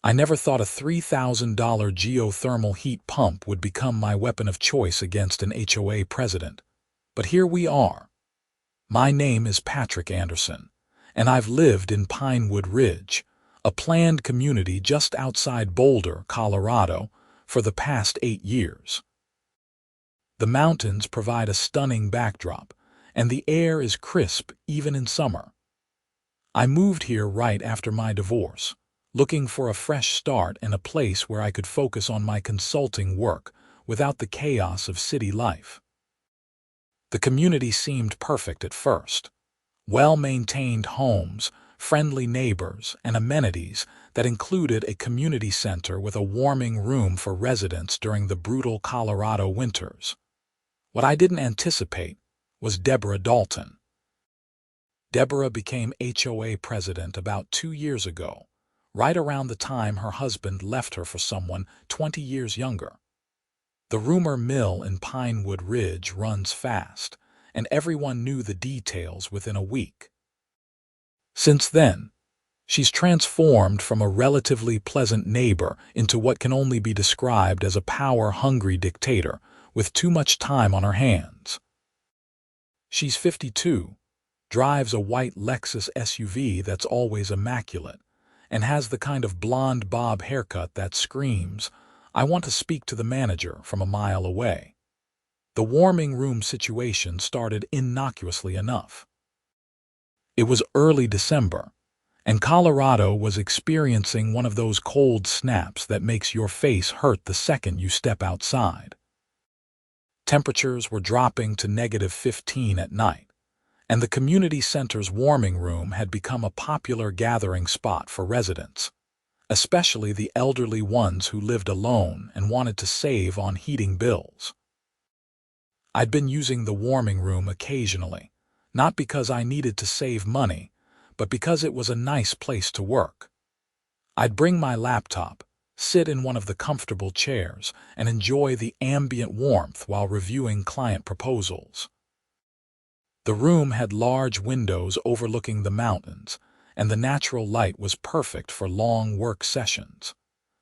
I never thought a $3,000 geothermal heat pump would become my weapon of choice against an HOA president. But here we are. My name is Patrick Anderson, and I've lived in Pinewood Ridge, a planned community just outside Boulder, Colorado, for the past 8 years. The mountains provide a stunning backdrop, and the air is crisp even in summer. I moved here right after my divorce, looking for a fresh start and a place where I could focus on my consulting work without the chaos of city life. The community seemed perfect at first. Well-maintained homes, friendly neighbors, and amenities that included a community center with a warming room for residents during the brutal Colorado winters. What I didn't anticipate was Deborah Dalton. Deborah became HOA president about 2 years ago, right around the time her husband left her for someone 20 years younger. The rumor mill in Pinewood Ridge runs fast, and everyone knew the details within a week. Since then, she's transformed from a relatively pleasant neighbor into what can only be described as a power-hungry dictator with too much time on her hands. She's 52, drives a white Lexus SUV that's always immaculate, and has the kind of blonde bob haircut that screams, "I want to speak to the manager," from a mile away. The warming room situation started innocuously enough. It was early December, and Colorado was experiencing one of those cold snaps that makes your face hurt the second you step outside. Temperatures were dropping to -15 at night, and the community center's warming room had become a popular gathering spot for residents, especially the elderly ones who lived alone and wanted to save on heating bills. I'd been using the warming room occasionally, not because I needed to save money, but because it was a nice place to work. I'd bring my laptop, sit in one of the comfortable chairs, and enjoy the ambient warmth while reviewing client proposals. The room had large windows overlooking the mountains, and the natural light was perfect for long work sessions.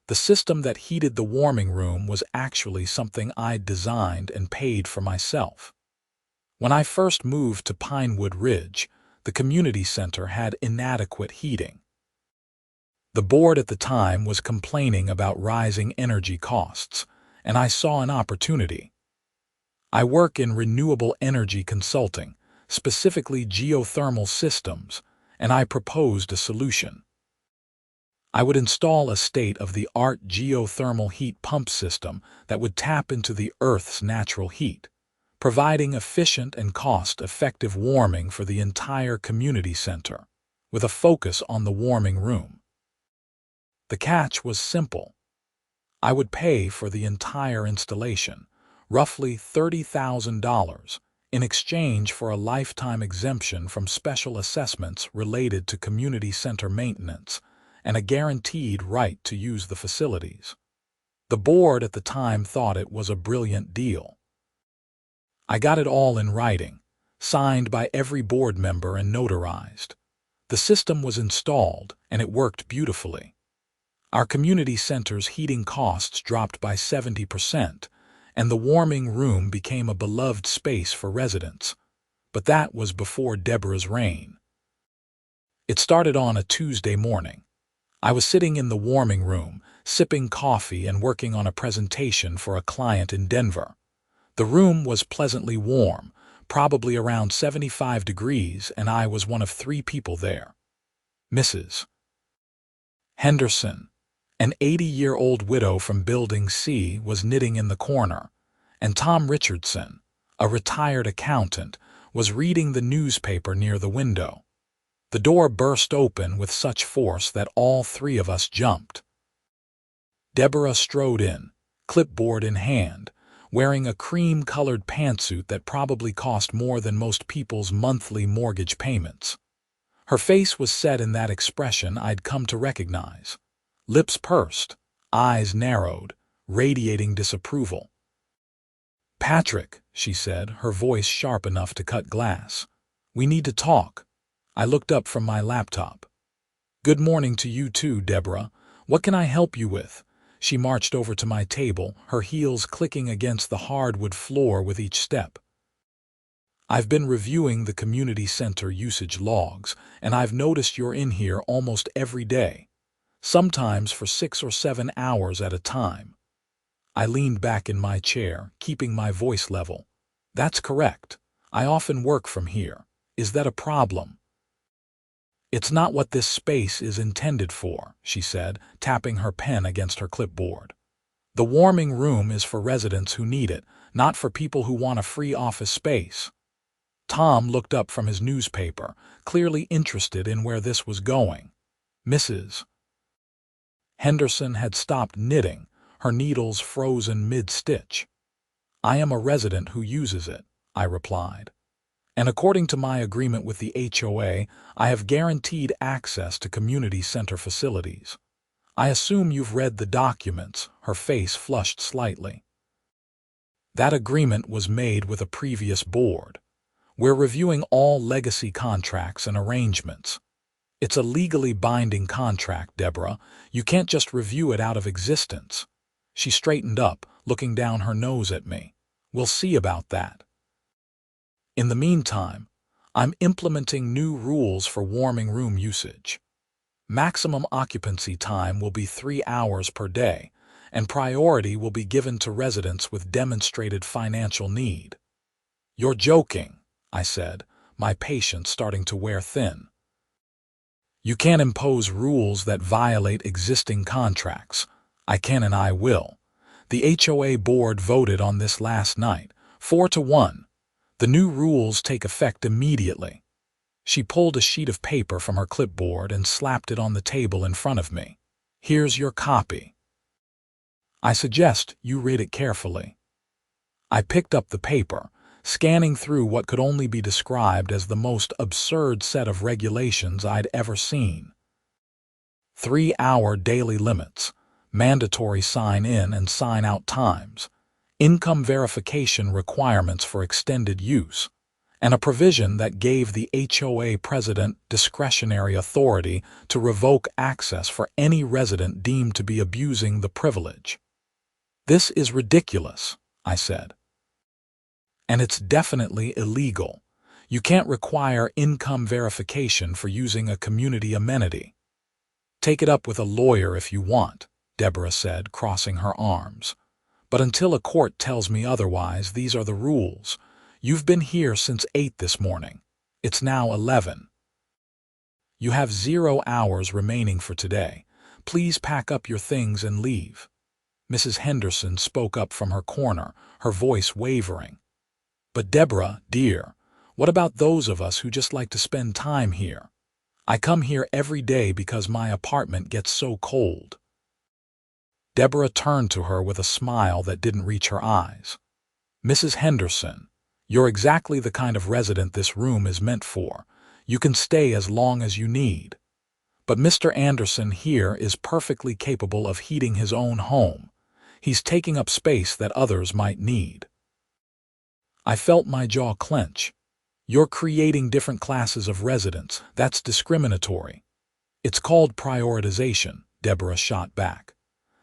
The system that heated the warming room was actually something I'd designed and paid for myself. When I first moved to Pinewood Ridge, the community center had inadequate heating. The board at the time was complaining about rising energy costs, and I saw an opportunity. I work in renewable energy consulting, specifically geothermal systems, and I proposed a solution. I would install a state-of-the-art geothermal heat pump system that would tap into the Earth's natural heat, providing efficient and cost-effective warming for the entire community center, with a focus on the warming room. The catch was simple. I would pay for the entire installation, roughly $30,000, in exchange for a lifetime exemption from special assessments related to community center maintenance and a guaranteed right to use the facilities. The board at the time thought it was a brilliant deal. I got it all in writing, signed by every board member and notarized. The system was installed, and it worked beautifully. Our community center's heating costs dropped by 70%, and the warming room became a beloved space for residents. But that was before Deborah's reign. It started on a Tuesday morning. I was sitting in the warming room, sipping coffee and working on a presentation for a client in Denver. The room was pleasantly warm, probably around 75 degrees, and I was one of 3 people there. Mrs. Henderson, an 80-year-old widow from Building C, was knitting in the corner, and Tom Richardson, a retired accountant, was reading the newspaper near the window. The door burst open with such force that all 3 of us jumped. Deborah strode in, clipboard in hand, wearing a cream-colored pantsuit that probably cost more than most people's monthly mortgage payments. Her face was set in that expression I'd come to recognize. Lips pursed, eyes narrowed, radiating disapproval. "Patrick," she said, her voice sharp enough to cut glass. "We need to talk." I looked up from my laptop. "Good morning to you too, Deborah. What can I help you with? She marched over to my table, her heels clicking against the hardwood floor with each step. I've been reviewing the community center usage logs, and I've noticed you're in here almost every day, sometimes for 6 or 7 hours at a time. I leaned back in my chair, keeping my voice level. That's correct. I often work from here. Is that a problem? It's not what this space is intended for, she said, tapping her pen against her clipboard. The warming room is for residents who need it, not for people who want a free office space. Tom looked up from his newspaper, clearly interested in where this was going. Mrs. Henderson had stopped knitting, her needles frozen mid-stitch. I am a resident who uses it, I replied. And according to my agreement with the HOA, I have guaranteed access to community center facilities. I assume you've read the documents. Her face flushed slightly. That agreement was made with a previous board. We're reviewing all legacy contracts and arrangements. It's a legally binding contract, Deborah. You can't just review it out of existence. She straightened up, looking down her nose at me. We'll see about that. In the meantime, I'm implementing new rules for warming room usage. Maximum occupancy time will be 3 hours per day, and priority will be given to residents with demonstrated financial need. You're joking, I said, my patience starting to wear thin. You can't impose rules that violate existing contracts. I can and I will. The HOA board voted on this last night, 4-1. The new rules take effect immediately. She pulled a sheet of paper from her clipboard and slapped it on the table in front of me. Here's your copy. I suggest you read it carefully. I picked up the paper, scanning through what could only be described as the most absurd set of regulations I'd ever seen. 3-hour daily limits, mandatory sign-in and sign-out times, income verification requirements for extended use, and a provision that gave the HOA president discretionary authority to revoke access for any resident deemed to be abusing the privilege. This is ridiculous, I said. And it's definitely illegal. You can't require income verification for using a community amenity. Take it up with a lawyer if you want, Deborah said, crossing her arms. But until a court tells me otherwise, these are the rules. You've been here since 8 this morning. It's now 11. You have 0 hours remaining for today. Please pack up your things and leave. Mrs. Henderson spoke up from her corner, her voice wavering. But Deborah, dear, what about those of us who just like to spend time here? I come here every day because my apartment gets so cold. Deborah turned to her with a smile that didn't reach her eyes. Mrs. Henderson, you're exactly the kind of resident this room is meant for. You can stay as long as you need. But Mr. Anderson here is perfectly capable of heating his own home. He's taking up space that others might need. I felt my jaw clench. You're creating different classes of residents. That's discriminatory. It's called prioritization, Deborah shot back.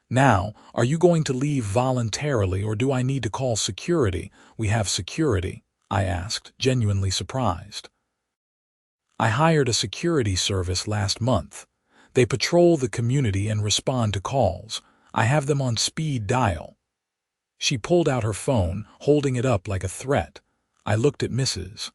Now, are you going to leave voluntarily or do I need to call security? We have security, I asked, genuinely surprised. I hired a security service last month. They patrol the community and respond to calls. I have them on speed dial. She pulled out her phone, holding it up like a threat. I looked at Mrs.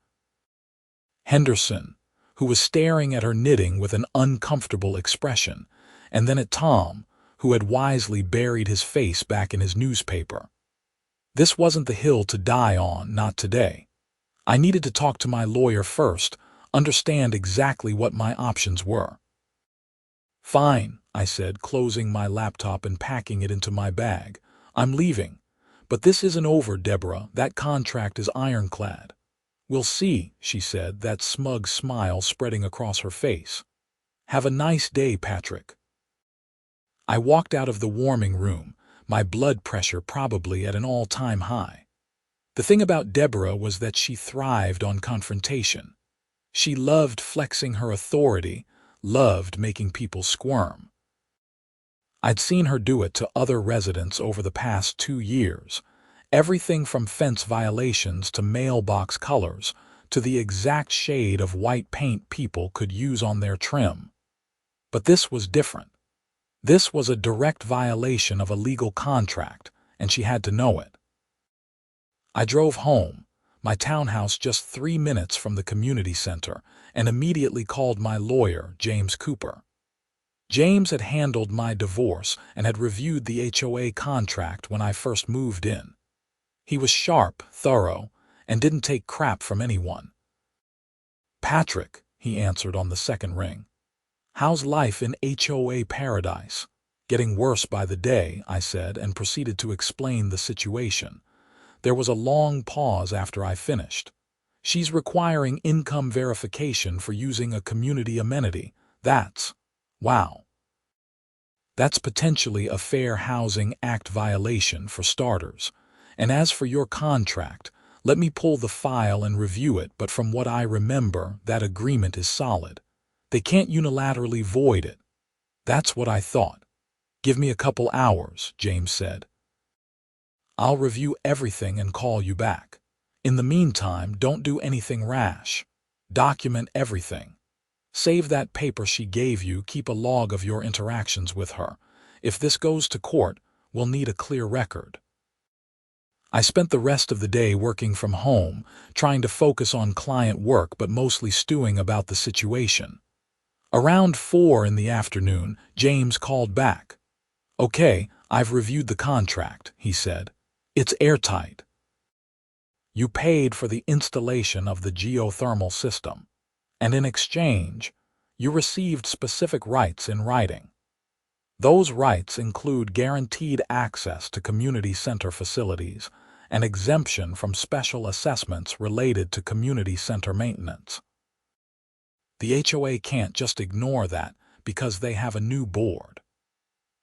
Henderson, who was staring at her knitting with an uncomfortable expression, and then at Tom, who had wisely buried his face back in his newspaper. This wasn't the hill to die on, not today. I needed to talk to my lawyer first, understand exactly what my options were. Fine, I said, closing my laptop and packing it into my bag. I'm leaving. But this isn't over, Deborah. That contract is ironclad. We'll see, she said, that smug smile spreading across her face. Have a nice day, Patrick. I walked out of the warming room, my blood pressure probably at an all-time high. The thing about Deborah was that she thrived on confrontation. She loved flexing her authority, loved making people squirm. I'd seen her do it to other residents over the past 2 years. Everything from fence violations to mailbox colors to the exact shade of white paint people could use on their trim. But this was different. This was a direct violation of a legal contract, and she had to know it. I drove home, my townhouse just 3 minutes from the community center, and immediately called my lawyer, James Cooper. James had handled my divorce and had reviewed the HOA contract when I first moved in. He was sharp, thorough, and didn't take crap from anyone. "Patrick," he answered on the second ring. "How's life in HOA paradise?" "Getting worse by the day," I said, and proceeded to explain the situation. There was a long pause after I finished. "She's requiring income verification for using a community amenity. Wow. That's potentially a Fair Housing Act violation for starters. And as for your contract, let me pull the file and review it, but from what I remember, that agreement is solid. They can't unilaterally void it." "That's what I thought. Give me a couple hours," James said. "I'll review everything and call you back. In the meantime, don't do anything rash. Document everything. Save that paper she gave you, keep a log of your interactions with her. If this goes to court, we'll need a clear record." I spent the rest of the day working from home, trying to focus on client work but mostly stewing about the situation. Around 4 in the afternoon, James called back. "Okay, I've reviewed the contract," he said. "It's airtight. You paid for the installation of the geothermal system, and in exchange, you received specific rights in writing. Those rights include guaranteed access to community center facilities and exemption from special assessments related to community center maintenance. The HOA can't just ignore that because they have a new board.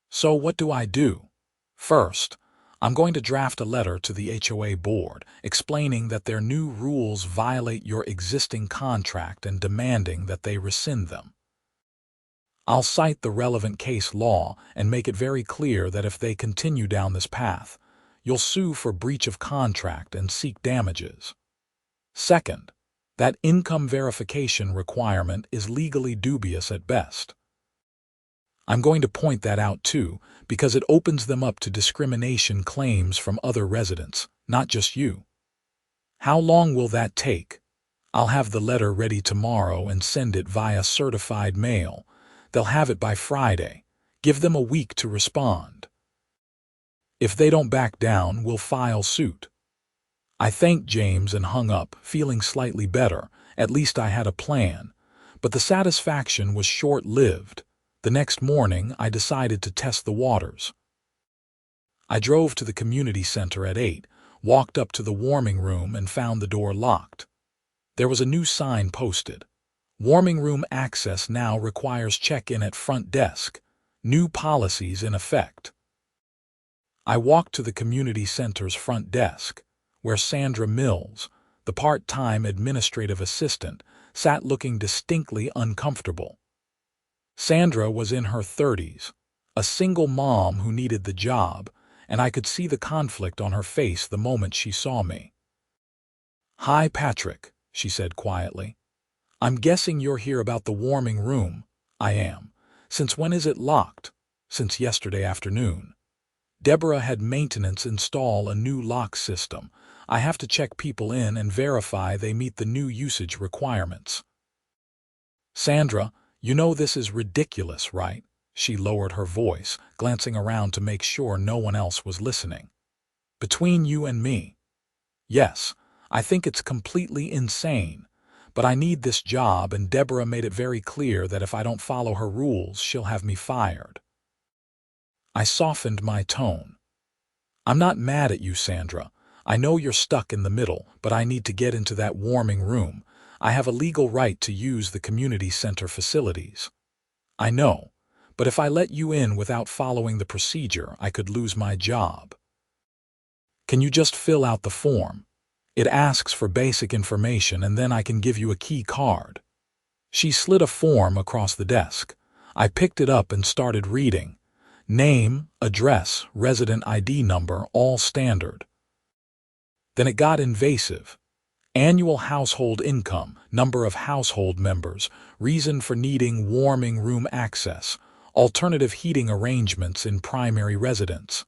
So what do I do? First, I'm going to draft a letter to the HOA board explaining that their new rules violate your existing contract and demanding that they rescind them. I'll cite the relevant case law and make it very clear that if they continue down this path, you'll sue for breach of contract and seek damages. Second, that income verification requirement is legally dubious at best. I'm going to point that out too, because it opens them up to discrimination claims from other residents, not just you. How long will that take? I'll have the letter ready tomorrow and send it via certified mail. They'll have it by Friday. Give them a week to respond. If they don't back down, we'll file suit." I thanked James and hung up, feeling slightly better. At least I had a plan. But the satisfaction was short-lived. The next morning, I decided to test the waters. I drove to the community center at 8, walked up to the warming room and found the door locked. There was a new sign posted. "Warming room access now requires check-in at front desk. New policies in effect." I walked to the community center's front desk, where Sandra Mills, the part-time administrative assistant, sat looking distinctly uncomfortable. Sandra was in her 30s, a single mom who needed the job, and I could see the conflict on her face the moment she saw me. "Hi, Patrick," she said quietly. "I'm guessing you're here about the warming room." "I am. Since when is it locked?" "Since yesterday afternoon. Deborah had maintenance install a new lock system. I have to check people in and verify they meet the new usage requirements." "Sandra, you know this is ridiculous, right?" She lowered her voice, glancing around to make sure no one else was listening. "Between you and me. Yes, I think it's completely insane. But I need this job, and Deborah made it very clear that if I don't follow her rules, she'll have me fired." I softened my tone. "I'm not mad at you, Sandra. I know you're stuck in the middle, but I need to get into that warming room. I have a legal right to use the community center facilities." "I know, but if I let you in without following the procedure, I could lose my job." "Can you just fill out the form? It asks for basic information, and then I can give you a key card." She slid a form across the desk. I picked it up and started reading. Name, address, resident ID number, all standard. Then it got invasive. Annual household income, number of household members, reason for needing warming room access, alternative heating arrangements in primary residence.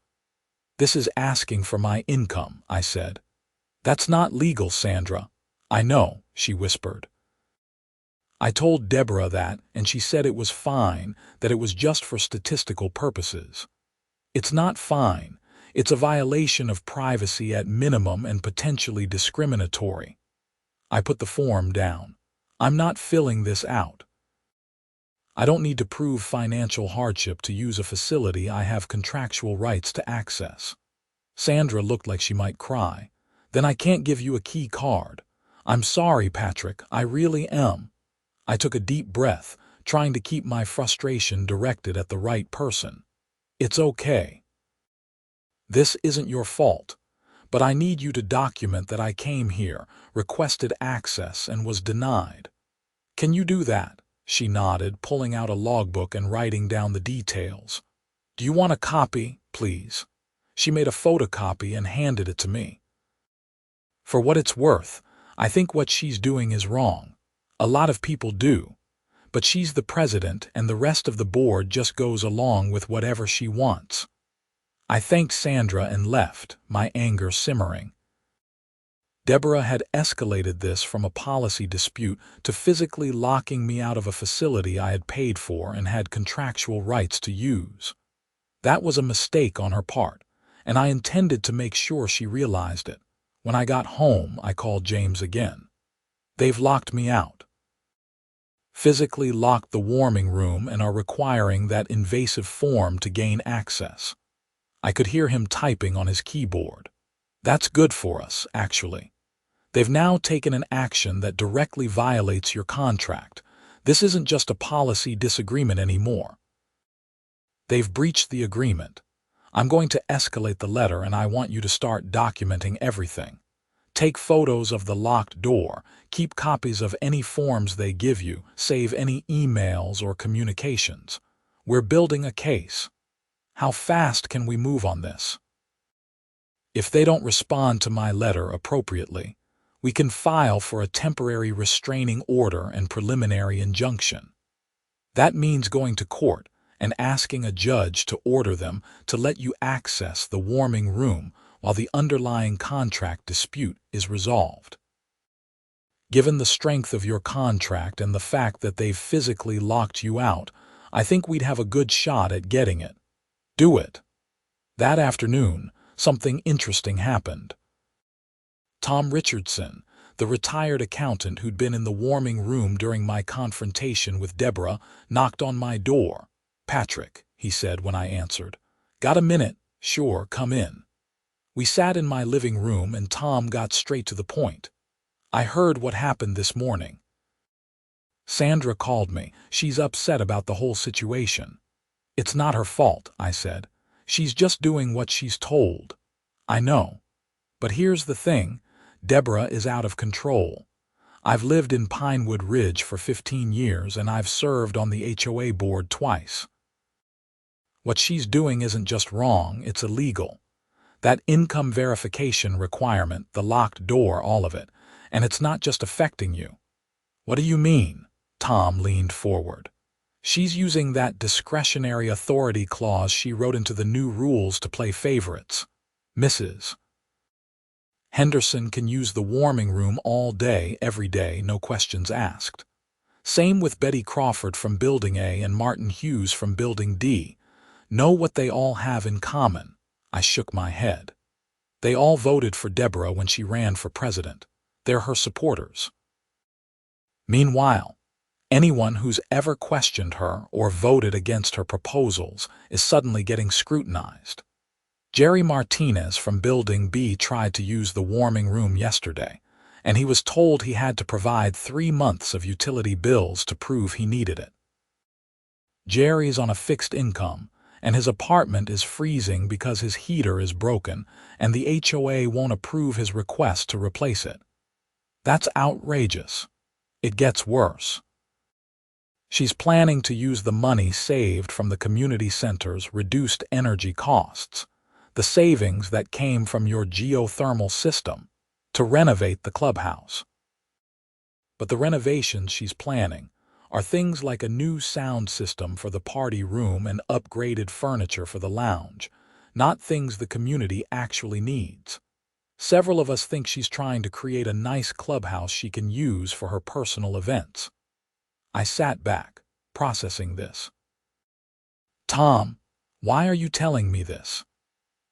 This is asking for my income, I said. That's not legal, Sandra. I know, she whispered. I told Deborah that, and she said it was fine, that it was just for statistical purposes. It's not fine. It's a violation of privacy at minimum and potentially discriminatory. I put the form down. I'm not filling this out. I don't need to prove financial hardship to use a facility I have contractual rights to access. Sandra looked like she might cry. Then I can't give you a key card. I'm sorry, Patrick, I really am. I took a deep breath, trying to keep my frustration directed at the right person. It's okay. This isn't your fault, but I need you to document that I came here, requested access, and was denied. Can you do that? She nodded, pulling out a logbook and writing down the details. Do you want a copy, please? She made a photocopy and handed it to me. For what it's worth, I think what she's doing is wrong. A lot of people do. But she's the president and the rest of the board just goes along with whatever she wants. I thanked Sandra and left, my anger simmering. Deborah had escalated this from a policy dispute to physically locking me out of a facility I had paid for and had contractual rights to use. That was a mistake on her part, and I intended to make sure she realized it. When I got home, I called James again. They've locked me out. Physically locked the warming room and are requiring that invasive form to gain access. I could hear him typing on his keyboard. That's good for us, actually. They've now taken an action that directly violates your contract. This isn't just a policy disagreement anymore. They've breached the agreement. I'm going to escalate the letter and I want you to start documenting everything. Take photos of the locked door, keep copies of any forms they give you, save any emails or communications. We're building a case. How fast can we move on this? If they don't respond to my letter appropriately, we can file for a temporary restraining order and preliminary injunction. That means going to court and asking a judge to order them to let you access the warming room while the underlying contract dispute is resolved. Given the strength of your contract and the fact that they've physically locked you out, I think we'd have a good shot at getting it. Do it. That afternoon, something interesting happened. Tom Richardson, the retired accountant who'd been in the warming room during my confrontation with Deborah, knocked on my door. "Patrick," he said when I answered. "Got a minute?" "Sure, come in." We sat in my living room and Tom got straight to the point. "I heard what happened this morning. Sandra called me. She's upset about the whole situation." "It's not her fault," I said. "She's just doing what she's told." "I know. But here's the thing. Deborah is out of control. I've lived in Pinewood Ridge for 15 years and I've served on the HOA board twice. What she's doing isn't just wrong, it's illegal. That income verification requirement, the locked door, all of it. And it's not just affecting you." "What do you mean?" Tom leaned forward. "She's using that discretionary authority clause she wrote into the new rules to play favorites. Mrs. Henderson can use the warming room all day, every day, no questions asked. Same with Betty Crawford from Building A and Martin Hughes from Building D. Know what they all have in common?" I shook my head. "They all voted for Deborah when she ran for president. They're her supporters. Meanwhile, anyone who's ever questioned her or voted against her proposals is suddenly getting scrutinized. Jerry Martinez from Building B tried to use the warming room yesterday, and he was told he had to provide 3 months of utility bills to prove he needed it. Jerry's on a fixed income, and his apartment is freezing because his heater is broken, and the HOA won't approve his request to replace it. That's outrageous. It gets worse. She's planning to use the money saved from the community center's reduced energy costs, the savings that came from your geothermal system, to renovate the clubhouse. But the renovations she's planning are things like a new sound system for the party room and upgraded furniture for the lounge, not things the community actually needs. Several of us think she's trying to create a nice clubhouse she can use for her personal events. I sat back, processing this. Tom, why are you telling me this?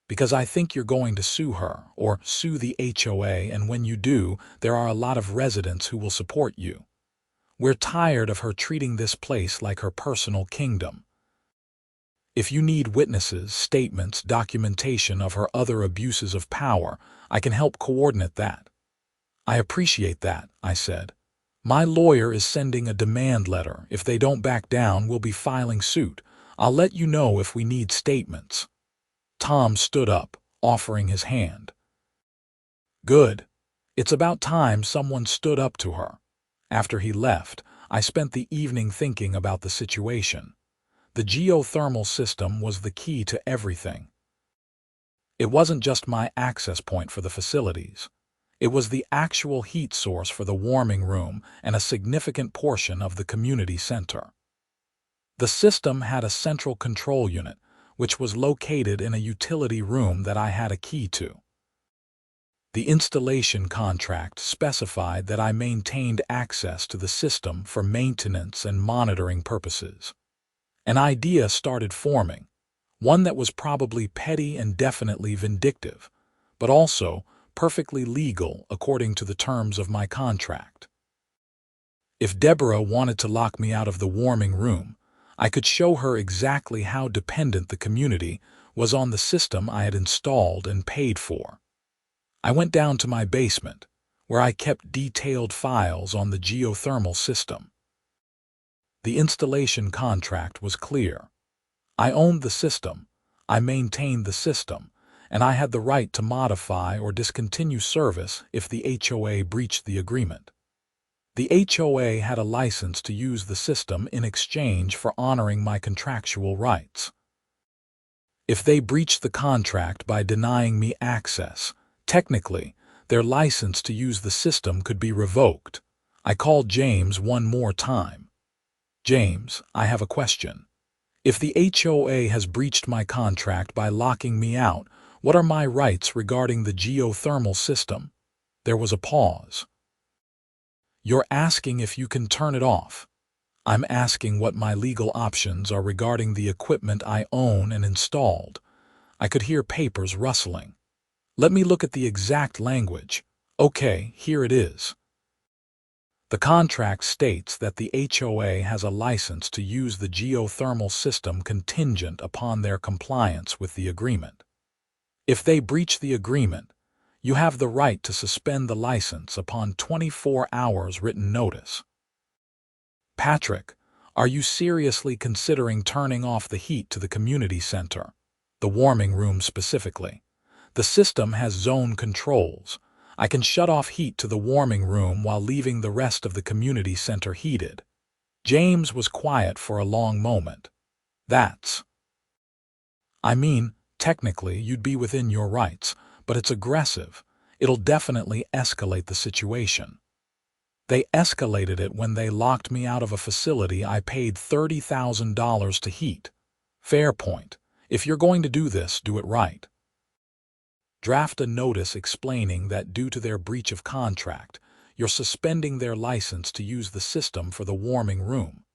Because I think you're going to sue her or sue the HOA, and when you do, there are a lot of residents who will support you. We're tired of her treating this place like her personal kingdom. If you need witnesses, statements, documentation of her other abuses of power, I can help coordinate that. I appreciate that, I said. My lawyer is sending a demand letter. If they don't back down, we'll be filing suit. I'll let you know if we need statements. Tom stood up, offering his hand. Good. It's about time someone stood up to her. After he left, I spent the evening thinking about the situation. The geothermal system was the key to everything. It wasn't just my access point for the facilities. It was the actual heat source for the warming room and a significant portion of the community center. The system had a central control unit, which was located in a utility room that I had a key to. The installation contract specified that I maintained access to the system for maintenance and monitoring purposes. An idea started forming, one that was probably petty and definitely vindictive, but also perfectly legal according to the terms of my contract. If Deborah wanted to lock me out of the warming room, I could show her exactly how dependent the community was on the system I had installed and paid for. I went down to my basement, where I kept detailed files on the geothermal system. The installation contract was clear. I owned the system, I maintained the system, and I had the right to modify or discontinue service if the HOA breached the agreement. The HOA had a license to use the system in exchange for honoring my contractual rights. If they breached the contract by denying me access, technically, their license to use the system could be revoked. I called James one more time. James, I have a question. If the HOA has breached my contract by locking me out, what are my rights regarding the geothermal system? There was a pause. You're asking if you can turn it off. I'm asking what my legal options are regarding the equipment I own and installed. I could hear papers rustling. Let me look at the exact language. Okay, here it is. The contract states that the HOA has a license to use the geothermal system contingent upon their compliance with the agreement. If they breach the agreement, you have the right to suspend the license upon 24 hours written notice. Patrick, are you seriously considering turning off the heat to the community center, the warming room specifically? The system has zone controls. I can shut off heat to the warming room while leaving the rest of the community center heated. James was quiet for a long moment. I mean, technically you'd be within your rights, but it's aggressive. It'll definitely escalate the situation. They escalated it when they locked me out of a facility I paid $30,000 to heat. Fair point. If you're going to do this, do it right. Draft a notice explaining that due to their breach of contract, you're suspending their license to use the system for the warming room.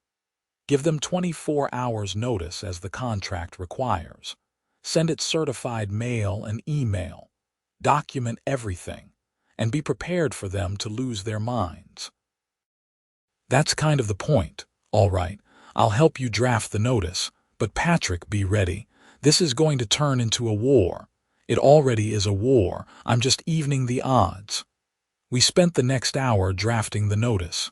Give them 24 hours notice as the contract requires. Send it certified mail and email. Document everything, and be prepared for them to lose their minds. That's kind of the point. All right, I'll help you draft the notice, but Patrick, be ready. This is going to turn into a war. It already is a war. I'm just evening the odds. We spent the next hour drafting the notice.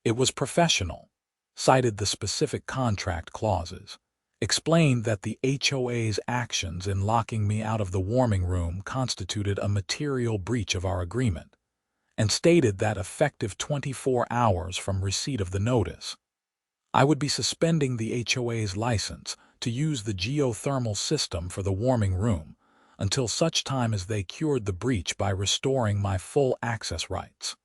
It was professional, cited the specific contract clauses, explained that the HOA's actions in locking me out of the warming room constituted a material breach of our agreement, and stated that effective 24 hours from receipt of the notice, I would be suspending the HOA's license to use the geothermal system for the warming room until such time as they cured the breach by restoring my full access rights.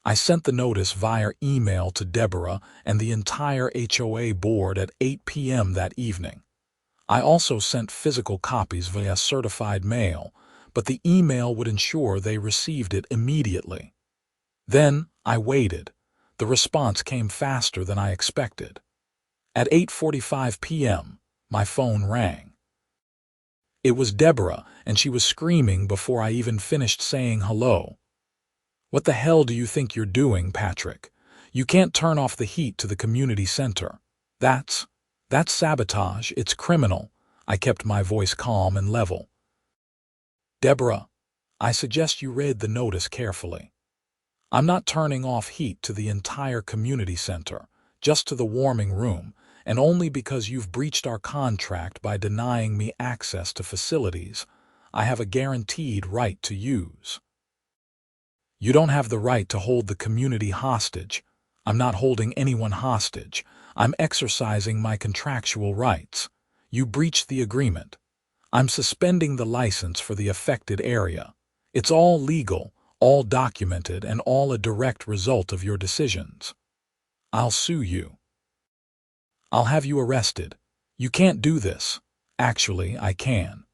I sent the notice via email to Deborah and the entire HOA board at 8 p.m. that evening. I also sent physical copies via certified mail, but the email would ensure they received it immediately. Then I waited. The response came faster than I expected. At 8:45 p.m., my phone rang. It was Deborah, and she was screaming before I even finished saying hello. "What the hell do you think you're doing, Patrick? You can't turn off the heat to the community center. That's sabotage. It's criminal." I kept my voice calm and level. "Deborah, I suggest you read the notice carefully. I'm not turning off heat to the entire community center, just to the warming room, and only because you've breached our contract by denying me access to facilities I have a guaranteed right to use. You don't have the right to hold the community hostage. I'm not holding anyone hostage. I'm exercising my contractual rights. You breached the agreement. I'm suspending the license for the affected area. It's all legal, all documented, and all a direct result of your decisions. I'll sue you. I'll have you arrested. You can't do this. Actually, I can.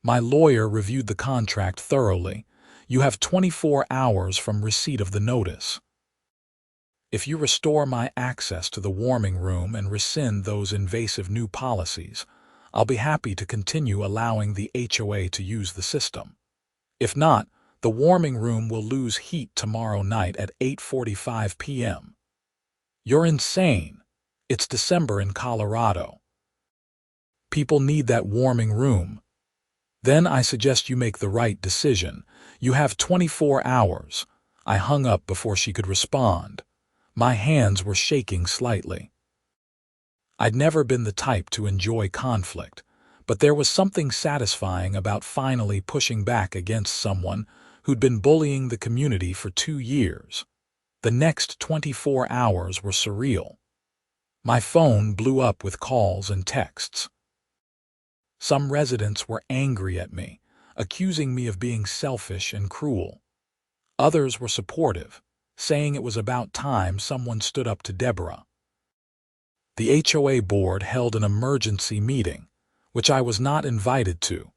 My lawyer reviewed the contract thoroughly. You have 24 hours from receipt of the notice. If you restore my access to the warming room and rescind those invasive new policies, I'll be happy to continue allowing the HOA to use the system. If not, the warming room will lose heat tomorrow night at 8:45 p.m. You're insane. It's December in Colorado. People need that warming room. Then I suggest you make the right decision. You have 24 hours. I hung up before she could respond. My hands were shaking slightly. I'd never been the type to enjoy conflict, but there was something satisfying about finally pushing back against someone who'd been bullying the community for 2 years. The next 24 hours were surreal. My phone blew up with calls and texts. Some residents were angry at me, accusing me of being selfish and cruel. Others were supportive, saying it was about time someone stood up to Deborah. The HOA board held an emergency meeting, which I was not invited to,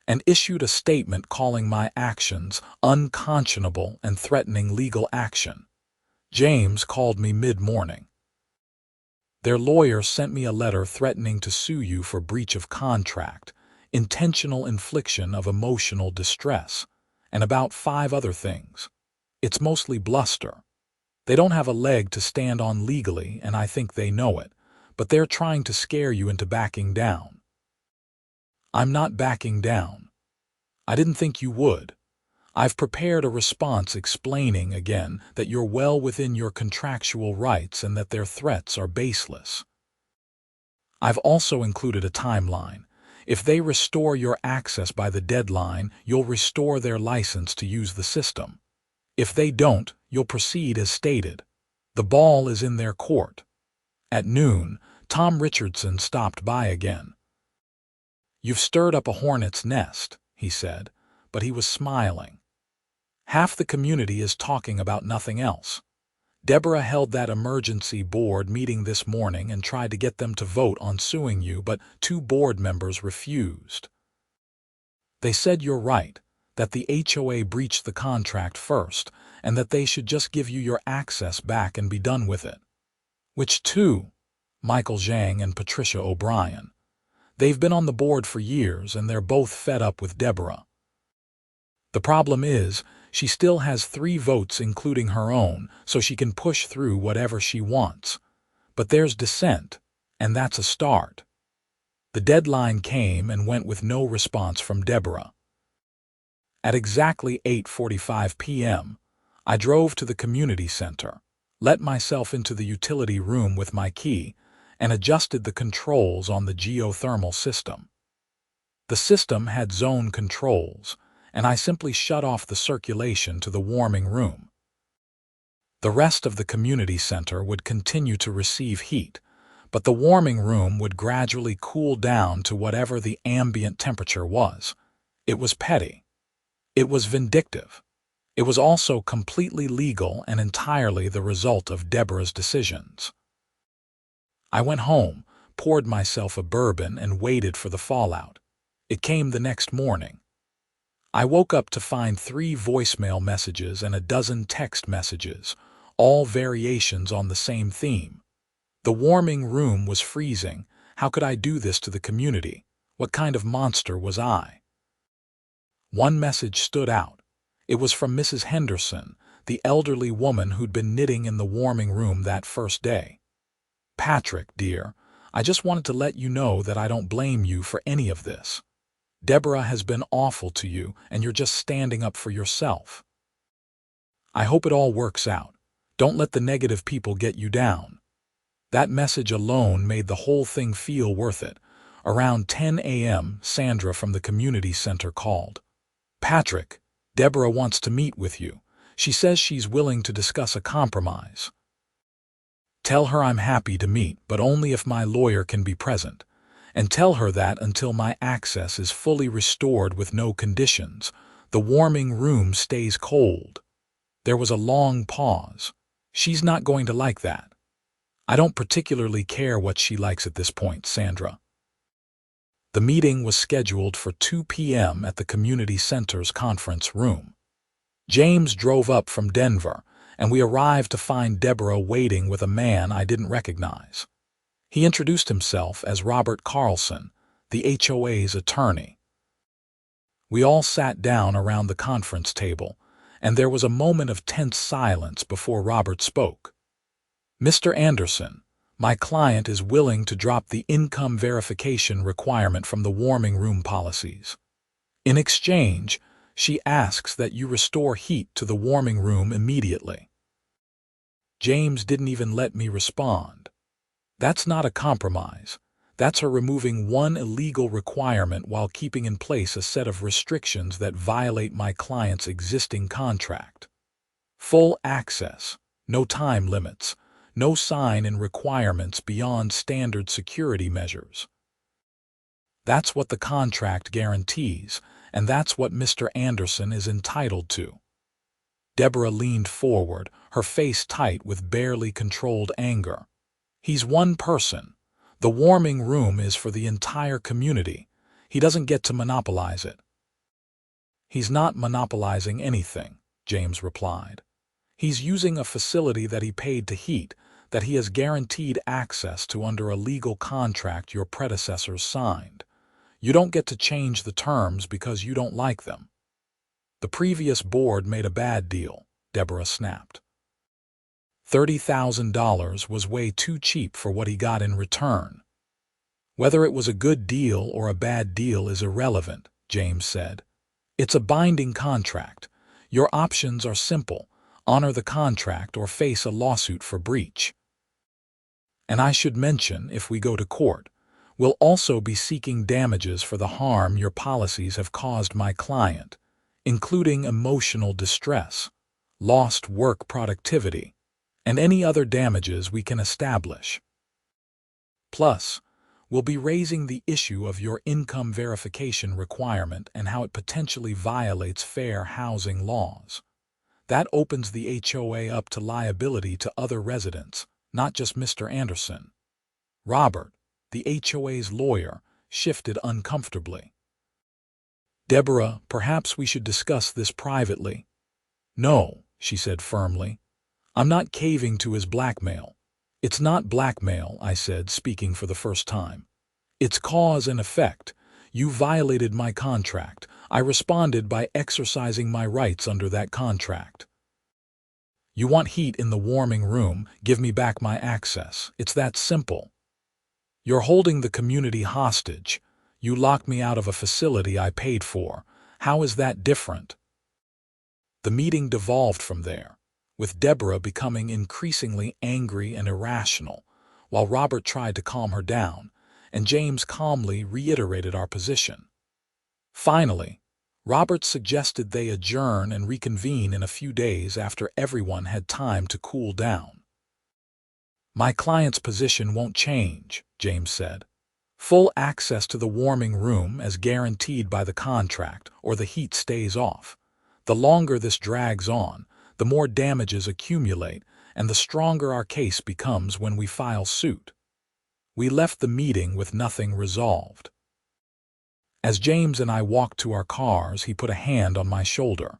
and issued a statement calling my actions unconscionable and threatening legal action. James called me mid-morning. "Their lawyer sent me a letter threatening to sue you for breach of contract, intentional infliction of emotional distress, and about 5 other things. It's mostly bluster. They don't have a leg to stand on legally, and I think they know it, but they're trying to scare you into backing down." "I'm not backing down. I didn't think you would. I've prepared a response explaining again that you're well within your contractual rights and that their threats are baseless. I've also included a timeline. If they restore your access by the deadline, you'll restore their license to use the system. If they don't, you'll proceed as stated. The ball is in their court." At noon, Tom Richardson stopped by again. "You've stirred up a hornet's nest," he said, but he was smiling. "Half the community is talking about nothing else. Deborah held that emergency board meeting this morning and tried to get them to vote on suing you, but 2 board members refused. They said you're right, that the HOA breached the contract first, and that they should just give you your access back and be done with it." "Which 2? Michael Zhang and Patricia O'Brien. They've been on the board for years, and they're both fed up with Deborah. The problem is, she still has 3 votes including her own, so she can push through whatever she wants. But there's dissent, and that's a start." The deadline came and went with no response from Deborah. At exactly 8:45 p.m., I drove to the community center, let myself into the utility room with my key, and adjusted the controls on the geothermal system. The system had zone controls, and I simply shut off the circulation to the warming room. The rest of the community center would continue to receive heat, but the warming room would gradually cool down to whatever the ambient temperature was. It was petty. It was vindictive. It was also completely legal and entirely the result of Deborah's decisions. I went home, poured myself a bourbon, and waited for the fallout. It came the next morning. I woke up to find 3 voicemail messages and a dozen text messages, all variations on the same theme. The warming room was freezing. How could I do this to the community? What kind of monster was I? One message stood out. It was from Mrs. Henderson, the elderly woman who'd been knitting in the warming room that first day. "Patrick, dear, I just wanted to let you know that I don't blame you for any of this. Deborah has been awful to you, and you're just standing up for yourself. I hope it all works out. Don't let the negative people get you down." That message alone made the whole thing feel worth it. Around 10 a.m., Sandra from the community center called. "Patrick, Deborah wants to meet with you. She says she's willing to discuss a compromise. Tell her I'm happy to meet, but only if my lawyer can be present. And tell her that until my access is fully restored with no conditions, the warming room stays cold." There was a long pause. "She's not going to like that." "I don't particularly care what she likes at this point, Sandra." The meeting was scheduled for 2 p.m. at the community center's conference room. James drove up from Denver, and we arrived to find Deborah waiting with a man I didn't recognize. He introduced himself as Robert Carlson, the HOA's attorney. We all sat down around the conference table, and there was a moment of tense silence before Robert spoke. "Mr. Anderson, my client is willing to drop the income verification requirement from the warming room policies. In exchange, she asks that you restore heat to the warming room immediately." James didn't even let me respond. "That's not a compromise. That's her removing one illegal requirement while keeping in place a set of restrictions that violate my client's existing contract. Full access, no time limits, no sign in requirements beyond standard security measures. That's what the contract guarantees, and that's what Mr. Anderson is entitled to." Deborah leaned forward, her face tight with barely controlled anger. "He's one person. The warming room is for the entire community. He doesn't get to monopolize it." "He's not monopolizing anything," James replied. "He's using a facility that he paid to heat, that he has guaranteed access to under a legal contract your predecessors signed. You don't get to change the terms because you don't like them." "The previous board made a bad deal," Deborah snapped. $30,000 was way too cheap for what he got in return. "Whether it was a good deal or a bad deal is irrelevant," James said. "It's a binding contract. Your options are simple: honor the contract or face a lawsuit for breach. And I should mention, if we go to court, we'll also be seeking damages for the harm your policies have caused my client, including emotional distress, lost work productivity, and any other damages we can establish. Plus, we'll be raising the issue of your income verification requirement and how it potentially violates fair housing laws. That opens the HOA up to liability to other residents, not just Mr. Anderson." Robert, the HOA's lawyer, shifted uncomfortably. "Deborah, perhaps we should discuss this privately." "No," she said firmly. "I'm not caving to his blackmail." "It's not blackmail," I said, speaking for the first time. "It's cause and effect. You violated my contract. I responded by exercising my rights under that contract. You want heat in the warming room, give me back my access. It's that simple. You're holding the community hostage. You locked me out of a facility I paid for. How is that different?" The meeting devolved from there, with Deborah becoming increasingly angry and irrational, while Robert tried to calm her down, and James calmly reiterated our position. Finally, Robert suggested they adjourn and reconvene in a few days after everyone had time to cool down. My client's position won't change, James said. Full access to the warming room as guaranteed by the contract, or the heat stays off. The longer this drags on, the more damages accumulate, and the stronger our case becomes when we file suit. We left the meeting with nothing resolved. As James and I walked to our cars, he put a hand on my shoulder.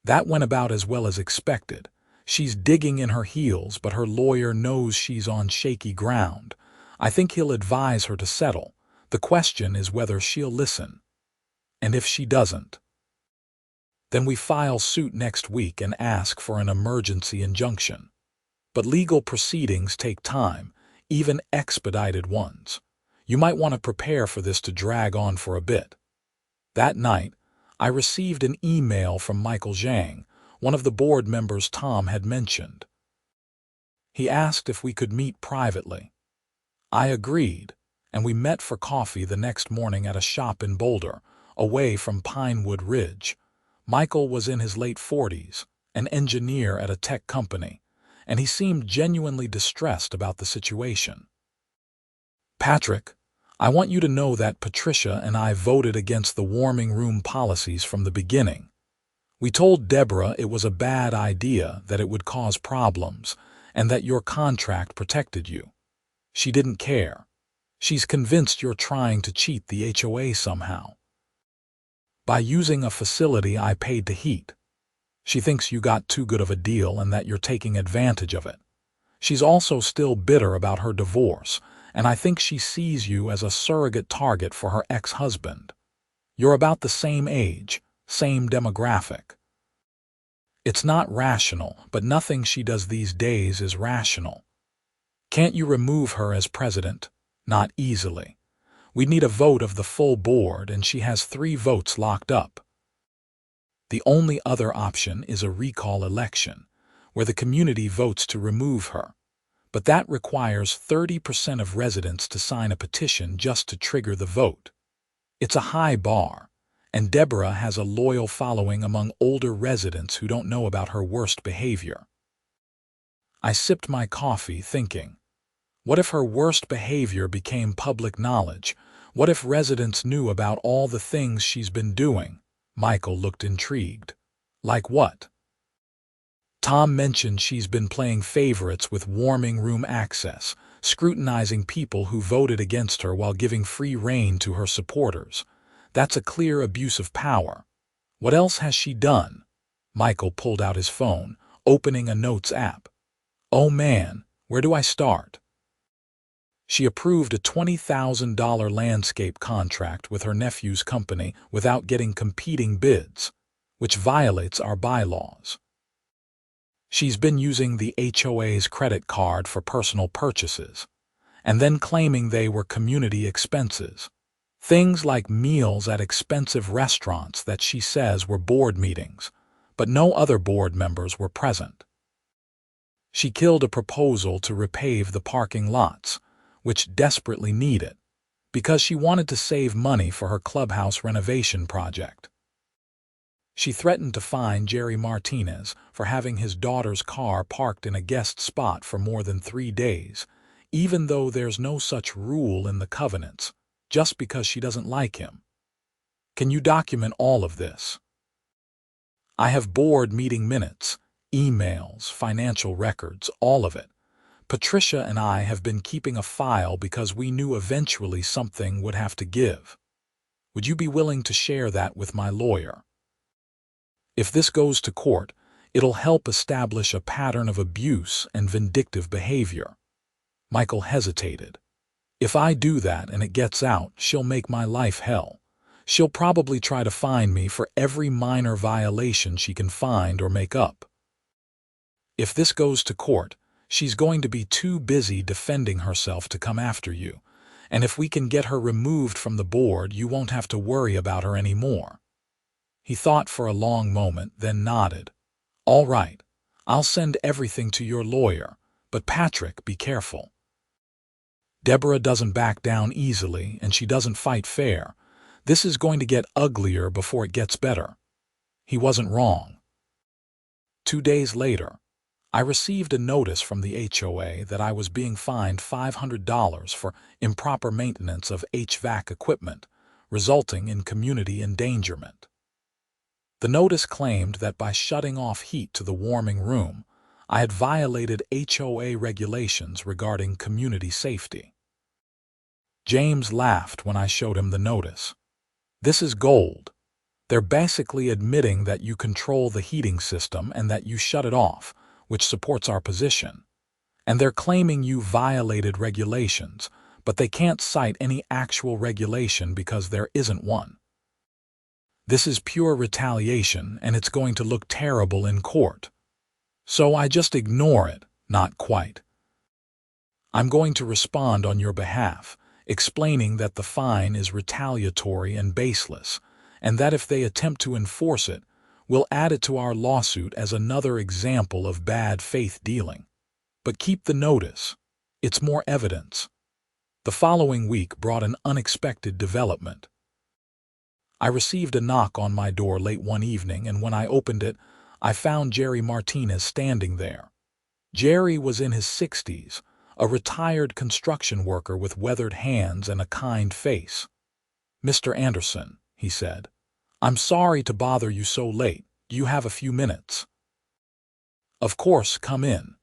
That went about as well as expected. She's digging in her heels, but her lawyer knows she's on shaky ground. I think he'll advise her to settle. The question is whether she'll listen. And if she doesn't, then we file suit next week and ask for an emergency injunction. But legal proceedings take time, even expedited ones. You might want to prepare for this to drag on for a bit. That night, I received an email from Michael Zhang, one of the board members Tom had mentioned. He asked if we could meet privately. I agreed, and we met for coffee the next morning at a shop in Boulder, away from Pinewood Ridge. Michael was in his late 40s, an engineer at a tech company, and he seemed genuinely distressed about the situation. "Patrick, I want you to know that Patricia and I voted against the warming room policies from the beginning. We told Deborah it was a bad idea, that it would cause problems, and that your contract protected you. She didn't care. She's convinced you're trying to cheat the HOA somehow by using a facility I paid to heat. She thinks you got too good of a deal and that you're taking advantage of it. She's also still bitter about her divorce, and I think she sees you as a surrogate target for her ex-husband. You're about the same age, same demographic. It's not rational, but nothing she does these days is rational. Can't you remove her as president? Not easily. We'd need a vote of the full board, and she has 3 votes locked up. The only other option is a recall election, where the community votes to remove her. But that requires 30% of residents to sign a petition just to trigger the vote. It's a high bar, and Deborah has a loyal following among older residents who don't know about her worst behavior. I sipped my coffee thinking, what if her worst behavior became public knowledge? What if residents knew about all the things she's been doing? Michael looked intrigued. Like what? Tom mentioned she's been playing favorites with warming room access, scrutinizing people who voted against her while giving free rein to her supporters. That's a clear abuse of power. What else has she done? Michael pulled out his phone, opening a notes app. Oh man, where do I start? She approved a $20,000 landscape contract with her nephew's company without getting competing bids, which violates our bylaws. She's been using the HOA's credit card for personal purchases, and then claiming they were community expenses. Things like meals at expensive restaurants that she says were board meetings, but no other board members were present. She killed a proposal to repave the parking lots, which desperately need it, because she wanted to save money for her clubhouse renovation project. She threatened to fine Jerry Martinez for having his daughter's car parked in a guest spot for more than 3 days, even though there's no such rule in the covenants, just because she doesn't like him. Can you document all of this? I have board meeting minutes, emails, financial records, all of it. Patricia and I have been keeping a file because we knew eventually something would have to give. Would you be willing to share that with my lawyer? If this goes to court, it'll help establish a pattern of abuse and vindictive behavior. Michael hesitated. If I do that and it gets out, she'll make my life hell. She'll probably try to fine me for every minor violation she can find or make up. If this goes to court, she's going to be too busy defending herself to come after you, and if we can get her removed from the board, you won't have to worry about her anymore. He thought for a long moment, then nodded. All right, I'll send everything to your lawyer, but Patrick, be careful. Deborah doesn't back down easily, and she doesn't fight fair. This is going to get uglier before it gets better. He wasn't wrong. 2 days later, I received a notice from the HOA that I was being fined $500 for improper maintenance of HVAC equipment, resulting in community endangerment. The notice claimed that by shutting off heat to the warming room, I had violated HOA regulations regarding community safety. James laughed when I showed him the notice. This is gold. They're basically admitting that you control the heating system and that you shut it off, which supports our position. And they're claiming you violated regulations, but they can't cite any actual regulation because there isn't one. This is pure retaliation, and it's going to look terrible in court. So I just ignore it, not quite. I'm going to respond on your behalf, explaining that the fine is retaliatory and baseless, and that if they attempt to enforce it, we'll add it to our lawsuit as another example of bad faith dealing. But keep the notice. It's more evidence. The following week brought an unexpected development. I received a knock on my door late one evening, and when I opened it, I found Jerry Martinez standing there. Jerry was in his 60s, a retired construction worker with weathered hands and a kind face. "Mr. Anderson," he said, "I'm sorry to bother you so late. Do you have a few minutes?" "Of course, come in."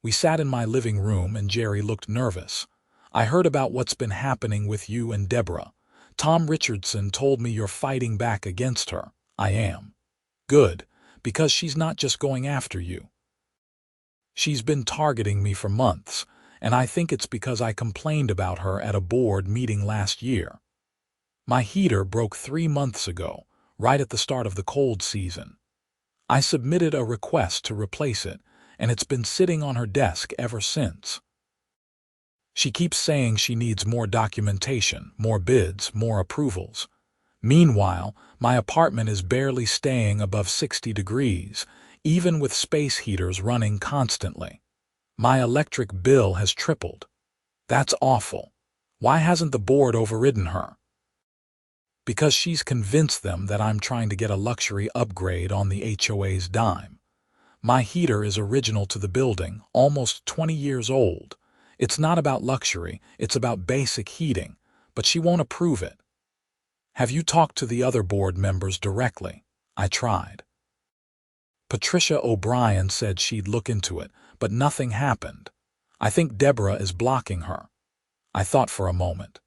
We sat in my living room and Jerry looked nervous. "I heard about what's been happening with you and Deborah. Tom Richardson told me you're fighting back against her." "I am." "Good, because she's not just going after you. She's been targeting me for months, and I think it's because I complained about her at a board meeting last year. My heater broke 3 months ago, right at the start of the cold season. I submitted a request to replace it, and it's been sitting on her desk ever since. She keeps saying she needs more documentation, more bids, more approvals. Meanwhile, my apartment is barely staying above 60 degrees, even with space heaters running constantly. My electric bill has tripled. That's awful. Why hasn't the board overridden her?" "Because she's convinced them that I'm trying to get a luxury upgrade on the HOA's dime. My heater is original to the building, almost 20 years old. It's not about luxury, it's about basic heating, but she won't approve it." "Have you talked to the other board members directly?" I tried. "Patricia O'Brien said she'd look into it, but nothing happened. I think Deborah is blocking her." I thought for a moment.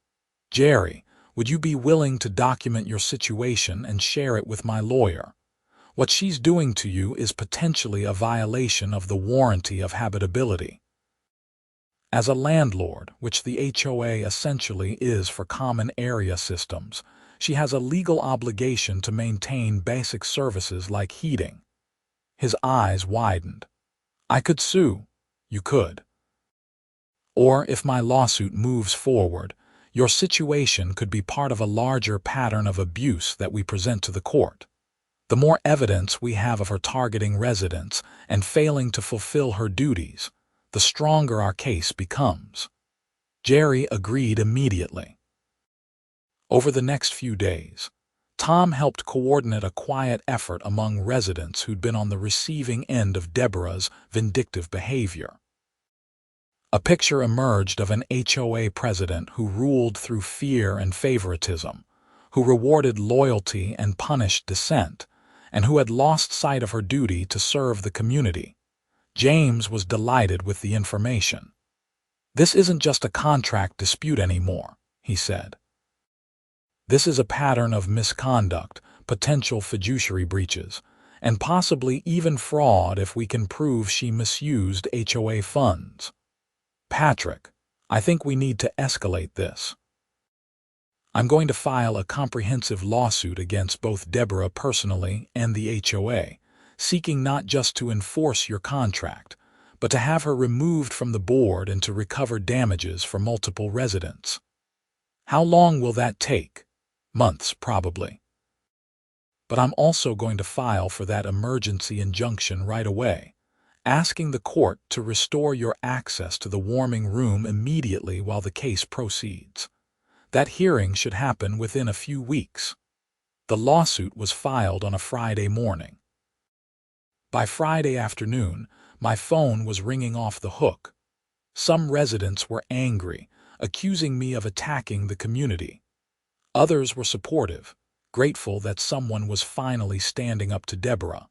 "Jerry, would you be willing to document your situation and share it with my lawyer? What she's doing to you is potentially a violation of the warranty of habitability. As a landlord, which the HOA essentially is for common area systems, she has a legal obligation to maintain basic services like heating." His eyes widened. "I could sue." "You could. Or if my lawsuit moves forward, your situation could be part of a larger pattern of abuse that we present to the court. The more evidence we have of her targeting residents and failing to fulfill her duties, the stronger our case becomes." Jerry agreed immediately. Over the next few days, Tom helped coordinate a quiet effort among residents who'd been on the receiving end of Deborah's vindictive behavior. A picture emerged of an HOA president who ruled through fear and favoritism, who rewarded loyalty and punished dissent, and who had lost sight of her duty to serve the community. James was delighted with the information. "This isn't just a contract dispute anymore," he said. "This is a pattern of misconduct, potential fiduciary breaches, and possibly even fraud if we can prove she misused HOA funds. Patrick, I think we need to escalate this. I'm going to file a comprehensive lawsuit against both Deborah personally and the HOA, seeking not just to enforce your contract, but to have her removed from the board and to recover damages for multiple residents." "How long will that take?" "Months, probably. But I'm also going to file for that emergency injunction right away, asking the court to restore your access to the warming room immediately while the case proceeds. That hearing should happen within a few weeks. The lawsuit was filed on a Friday morning. By Friday afternoon, my phone was ringing off the hook. Some residents were angry, accusing me of attacking the community. Others were supportive, grateful that someone was finally standing up to Deborah.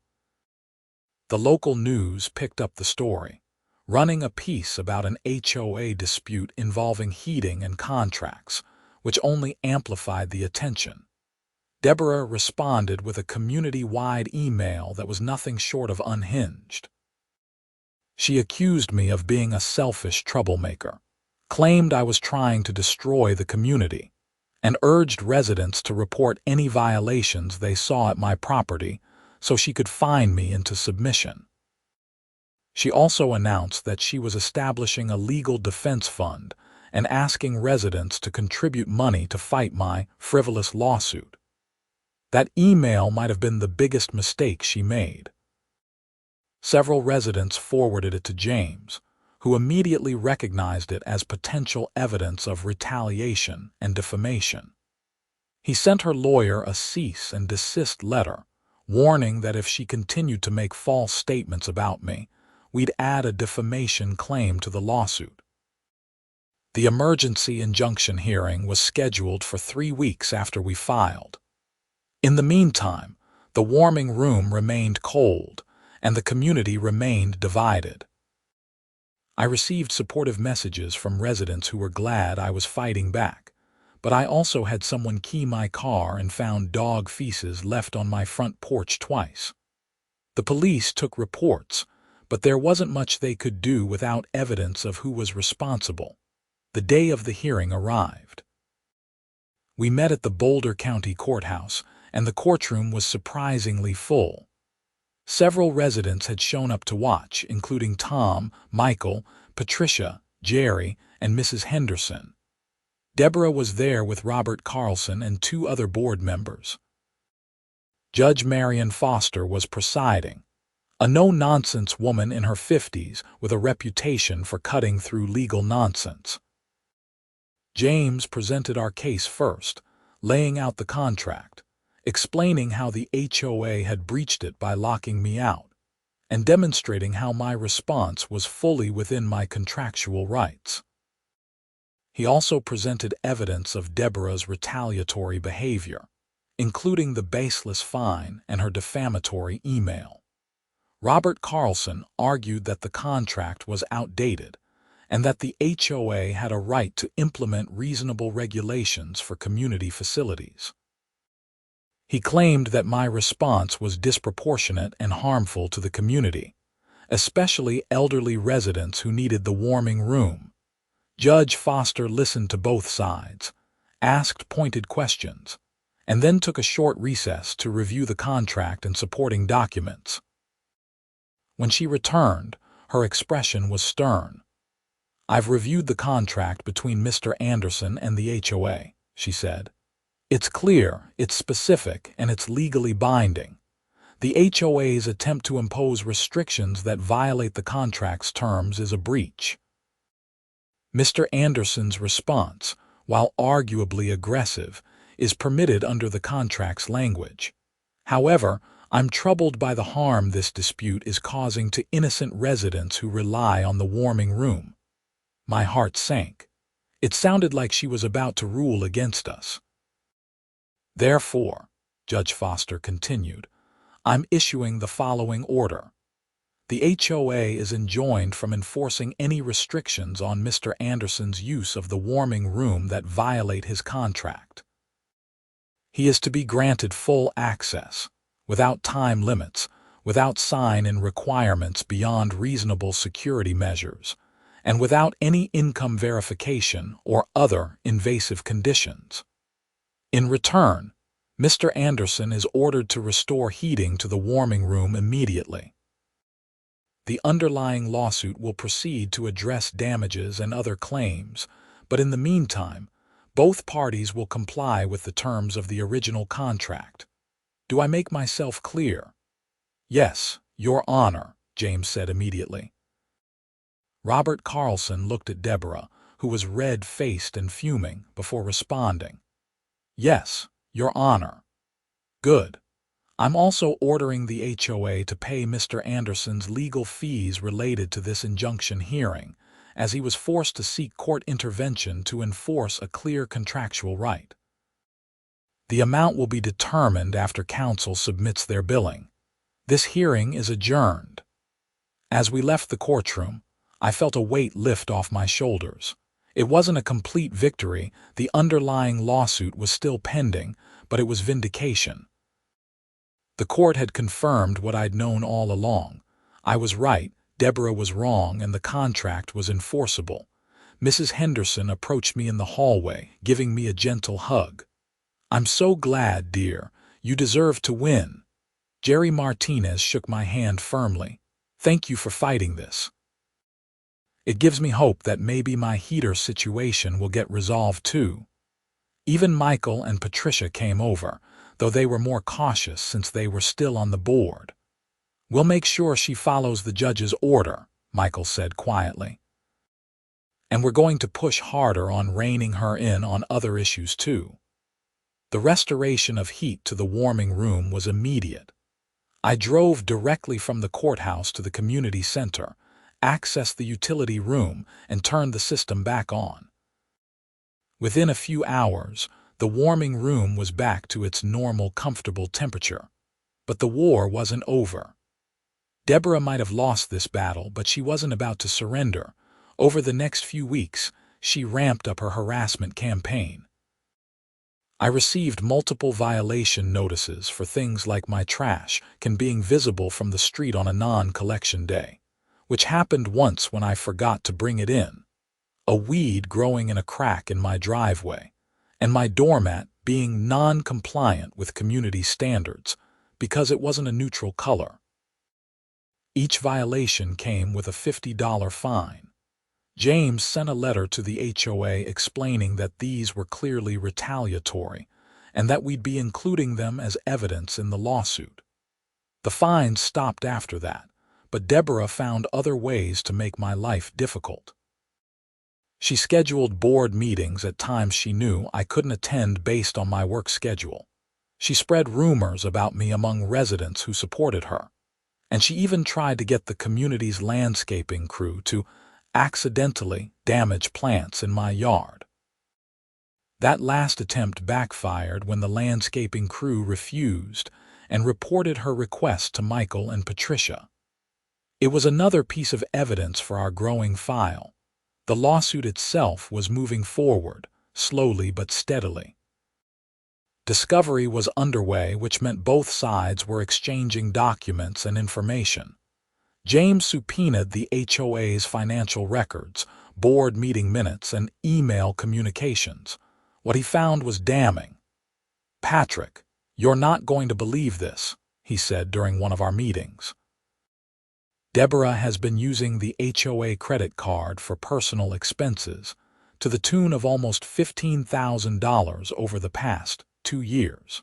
The local news picked up the story, running a piece about an HOA dispute involving heating and contracts, which only amplified the attention. Deborah responded with a community-wide email that was nothing short of unhinged. She accused me of being a selfish troublemaker, claimed I was trying to destroy the community, and urged residents to report any violations they saw at my property so she could fine me into submission. She also announced that she was establishing a legal defense fund and asking residents to contribute money to fight my frivolous lawsuit. That email might have been the biggest mistake she made. Several residents forwarded it to James, who immediately recognized it as potential evidence of retaliation and defamation. He sent her lawyer a cease and desist letter, warning that if she continued to make false statements about me, we'd add a defamation claim to the lawsuit. The emergency injunction hearing was scheduled for 3 weeks after we filed. In the meantime, the warming room remained cold, and the community remained divided. I received supportive messages from residents who were glad I was fighting back, but I also had someone key my car and found dog feces left on my front porch twice. The police took reports, but there wasn't much they could do without evidence of who was responsible. The day of the hearing arrived. We met at the Boulder County Courthouse, and the courtroom was surprisingly full. Several residents had shown up to watch, including Tom, Michael, Patricia, Jerry, and Mrs. Henderson. Deborah was there with Robert Carlson and 2 other board members. Judge Marion Foster was presiding, a no-nonsense woman in her 50s with a reputation for cutting through legal nonsense. James presented our case first, laying out the contract, explaining how the HOA had breached it by locking me out, and demonstrating how my response was fully within my contractual rights. He also presented evidence of Deborah's retaliatory behavior, including the baseless fine and her defamatory email. Robert Carlson argued that the contract was outdated and that the HOA had a right to implement reasonable regulations for community facilities. He claimed that my response was disproportionate and harmful to the community, especially elderly residents who needed the warming room. Judge Foster listened to both sides, asked pointed questions, and then took a short recess to review the contract and supporting documents. When she returned, her expression was stern. "I've reviewed the contract between Mr. Anderson and the HOA," she said. "It's clear, it's specific, and it's legally binding. The HOA's attempt to impose restrictions that violate the contract's terms is a breach." Mr. Anderson's response, while arguably aggressive, is permitted under the contract's language. However, I'm troubled by the harm this dispute is causing to innocent residents who rely on the warming room. My heart sank. It sounded like she was about to rule against us. "Therefore," Judge Foster continued, "I'm issuing the following order. The HOA is enjoined from enforcing any restrictions on Mr. Anderson's use of the warming room that violate his contract. He is to be granted full access, without time limits, without sign-in requirements beyond reasonable security measures, and without any income verification or other invasive conditions. In return, Mr. Anderson is ordered to restore heating to the warming room immediately. The underlying lawsuit will proceed to address damages and other claims, but in the meantime, both parties will comply with the terms of the original contract. Do I make myself clear?" "Yes, Your Honor," James said immediately. Robert Carlson looked at Deborah, who was red-faced and fuming, before responding. "Yes, Your Honor." "Good. I'm also ordering the HOA to pay Mr. Anderson's legal fees related to this injunction hearing, as he was forced to seek court intervention to enforce a clear contractual right. The amount will be determined after counsel submits their billing. This hearing is adjourned." As we left the courtroom, I felt a weight lift off my shoulders. It wasn't a complete victory, the underlying lawsuit was still pending, but it was vindication. The court had confirmed what I'd known all along. I was right, Deborah was wrong, and the contract was enforceable. Mrs. Henderson approached me in the hallway, giving me a gentle hug. "I'm so glad, dear. You deserve to win." Jerry Martinez shook my hand firmly. "Thank you for fighting this. It gives me hope that maybe my heater situation will get resolved too." Even Michael and Patricia came over, though they were more cautious since they were still on the board. "We'll make sure she follows the judge's order," Michael said quietly. "And we're going to push harder on reining her in on other issues too." The restoration of heat to the warming room was immediate. I drove directly from the courthouse to the community center, accessed the utility room, and turned the system back on. Within a few hours, the warming room was back to its normal, comfortable temperature. But the war wasn't over. Deborah might have lost this battle, but she wasn't about to surrender. Over the next few weeks, she ramped up her harassment campaign. I received multiple violation notices for things like my trash can being visible from the street on a non-collection day, which happened once when I forgot to bring it in, a weed growing in a crack in my driveway, and my doormat being non-compliant with community standards because it wasn't a neutral color. Each violation came with a $50 fine. James sent a letter to the HOA explaining that these were clearly retaliatory and that we'd be including them as evidence in the lawsuit. The fines stopped after that, but Deborah found other ways to make my life difficult. She scheduled board meetings at times she knew I couldn't attend based on my work schedule. She spread rumors about me among residents who supported her, and she even tried to get the community's landscaping crew to accidentally damage plants in my yard. That last attempt backfired when the landscaping crew refused and reported her request to Michael and Patricia. It was another piece of evidence for our growing file. The lawsuit itself was moving forward, slowly but steadily. Discovery was underway, which meant both sides were exchanging documents and information. James subpoenaed the HOA's financial records, board meeting minutes, and email communications. What he found was damning. "Patrick, you're not going to believe this," he said during one of our meetings. "Deborah has been using the HOA credit card for personal expenses to the tune of almost $15,000 over the past 2 years.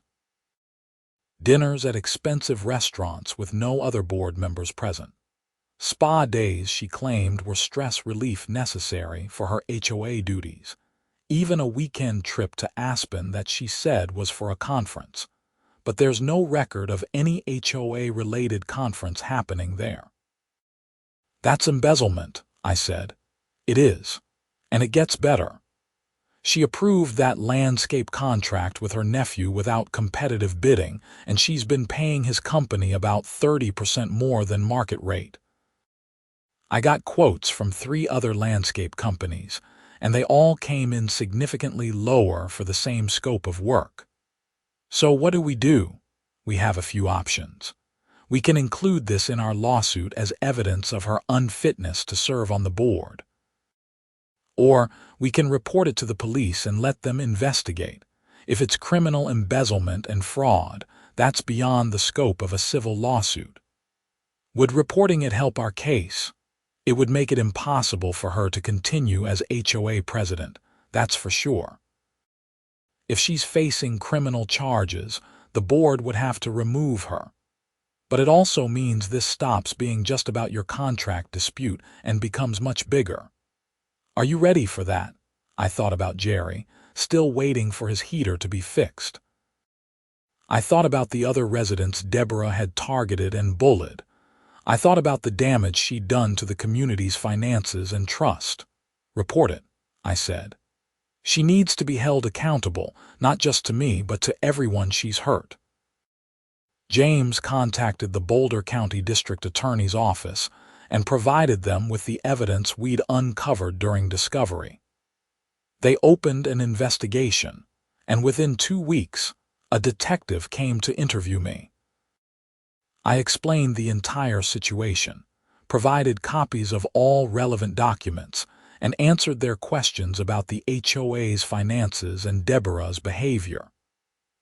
Dinners at expensive restaurants with no other board members present. Spa days she claimed were stress relief necessary for her HOA duties. Even a weekend trip to Aspen that she said was for a conference. But there's no record of any HOA-related conference happening there." "That's embezzlement," I said. "It is. And it gets better. She approved that landscape contract with her nephew without competitive bidding, and she's been paying his company about 30% more than market rate. I got quotes from 3 other landscape companies, and they all came in significantly lower for the same scope of work. So what do? We have a few options. We can include this in our lawsuit as evidence of her unfitness to serve on the board. Or we can report it to the police and let them investigate. If it's criminal embezzlement and fraud, that's beyond the scope of a civil lawsuit. Would reporting it help our case? It would make it impossible for her to continue as HOA president, that's for sure. If she's facing criminal charges, the board would have to remove her. But it also means this stops being just about your contract dispute and becomes much bigger. Are you ready for that? I thought about Jerry, still waiting for his heater to be fixed. I thought about the other residents Deborah had targeted and bullied. I thought about the damage she'd done to the community's finances and trust. Report it, I said. She needs to be held accountable, not just to me, but to everyone she's hurt. James contacted the Boulder County District Attorney's office and provided them with the evidence we'd uncovered during discovery. They opened an investigation, and within 2 weeks, a detective came to interview me. I explained the entire situation, provided copies of all relevant documents, and answered their questions about the HOA's finances and Deborah's behavior.